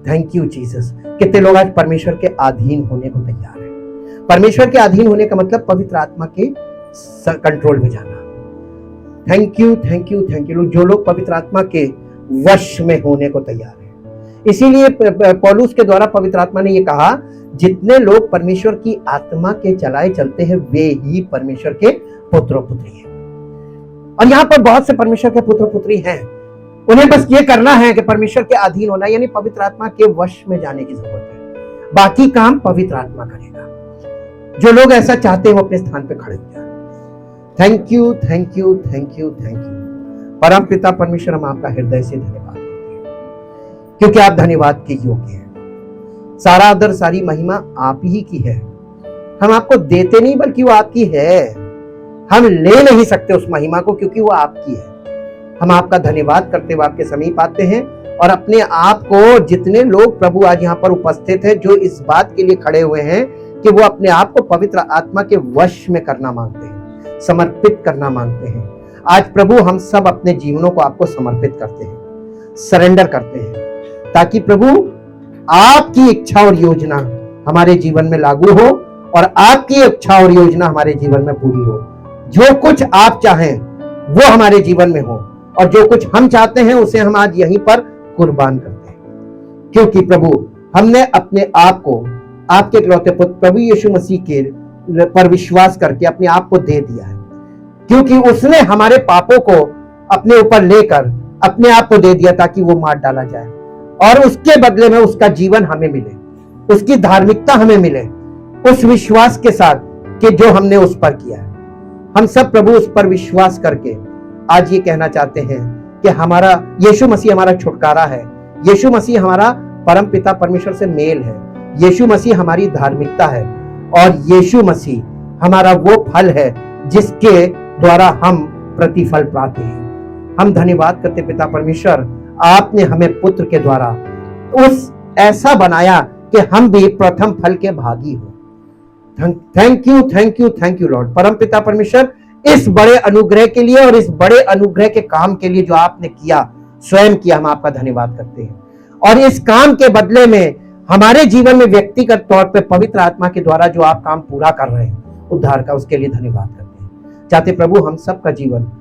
thank you Jesus. कितने लोग आज परमेश्वर के अधीन होने को तैयार हैं? परमेश्वर के अधीन होने का मतलब पवित्र आत्मा के कंट्रोल में जाना। Thank you, thank you, thank you. जो लोग पवित्र आत्मा के वश में होने को तैयार हैं, इसीलिए पौलुस के द्वारा पवित्र आत्मा ने यह कहा, जितने लोग परमेश्वर की आत्मा के चलाए चलते हैं वे ही परमेश्वर के पुत्र पुत्री हैं। और यहाँ पर बहुत से परमेश्वर के पुत्र पुत्री हैं, उन्हें बस ये करना है कि परमेश्वर के अधीन होना, यानी पवित्र आत्मा के वश में जाने की जरूरत है। बाकी काम पवित्र आत्मा करेगा। जो लोग ऐसा चाहते हैं वो अपने स्थान पे खड़े हो जाए। Thank you, thank you, thank you, thank you. परम पिता परमेश्वर, हम आपका हृदय से धन्यवाद करते हैं क्योंकि आप धन्यवाद के योग्य हैं। सारा आदर, सारी महिमा आप ही की है। हम आपको देते नहीं बल्कि वो आपकी है। हम ले नहीं सकते उस महिमा को क्योंकि वो आपकी है। हम आपका धन्यवाद करते हुए आपके समीप आते हैं और अपने आप को, जितने लोग प्रभु आज यहाँ पर उपस्थित हैं जो इस बात के लिए खड़े हुए हैं कि वो अपने आप को पवित्र आत्मा के वश में करना मांगते हैं, समर्पित करना मांगते हैं, आज प्रभु हम सब अपने जीवनों को आपको समर्पित करते हैं, सरेंडर करते हैं, ताकि प्रभु आपकी इच्छा और योजना हमारे जीवन में लागू हो और आपकी इच्छा और योजना हमारे जीवन में पूरी हो। जो कुछ आप चाहें वो हमारे जीवन में हो और जो कुछ हम चाहते हैं उसे हम आज यहीं पर कुर्बान करते हैं, क्योंकि प्रभु हमने अपने आप को आपके इकलौते पुत्र प्रभु यीशु मसीह के पर विश्वास करके अपने आप को दे दिया है, क्योंकि उसने हमारे पापों को अपने ऊपर लेकर अपने आप को दे दिया ताकि वो मार डाला जाए और उसके बदले में उसका जीवन हमें मिले, उसकी धार्मिकता हमें मिले, उस विश्वास के साथ कि जो हमने उस पर किया है। हम सब प्रभु उस पर विश्वास करके आज ये कहना चाहते हैं कि हमारा यीशु मसीह हमारा छुटकारा है, यीशु मसीह हमारा परम पिता परमेश्वर से मेल है, यीशु मसीह हमारी धार्मिकता है और यीशु मसीह हमारा वो फल है जिसके द्वारा हम प्रतिफल पाते हैं। हम धन्यवाद करते पिता परमेश्वर, आपने हमें पुत्र के द्वारा उस ऐसा बनाया कि हम भी प्रथम फल के भागी हो। Thank you, thank you, thank you Lord. परम पिता परमेश्वर, इस बड़े अनुग्रह के लिए और इस बड़े अनुग्रह के काम के लिए जो आपने किया, स्वयं किया, हम आपका धन्यवाद करते हैं। और इस काम के बदले में हमारे जीवन में व्यक्तिगत तौर पे पवित्र आत्मा के द्वारा जो आप काम पूरा कर रहे हैं उद्धार का, उसके लिए धन्यवाद करते हैं। चाहते प्रभु हम सबका जीवन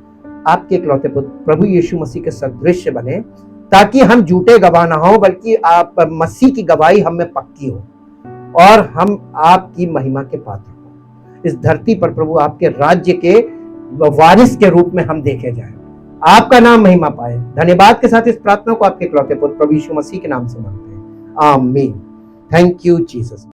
आपके इकलौते पुत्र प्रभु यीशु मसीह के सदृश बने, ताकि हम झूठे गवाह ना हो बल्कि आप मसीह की गवाही हम में पक्की हो और हम आपकी महिमा के पात्र हो। इस धरती पर प्रभु आपके राज्य के वारिस के रूप में हम देखे जाएं, आपका नाम महिमा पाए। धन्यवाद के साथ इस प्रार्थना को आपके इकलौते पुत्र प्रभु यीशु मसीह के नाम से मांगते हैं, आमीन। Thank you Jesus.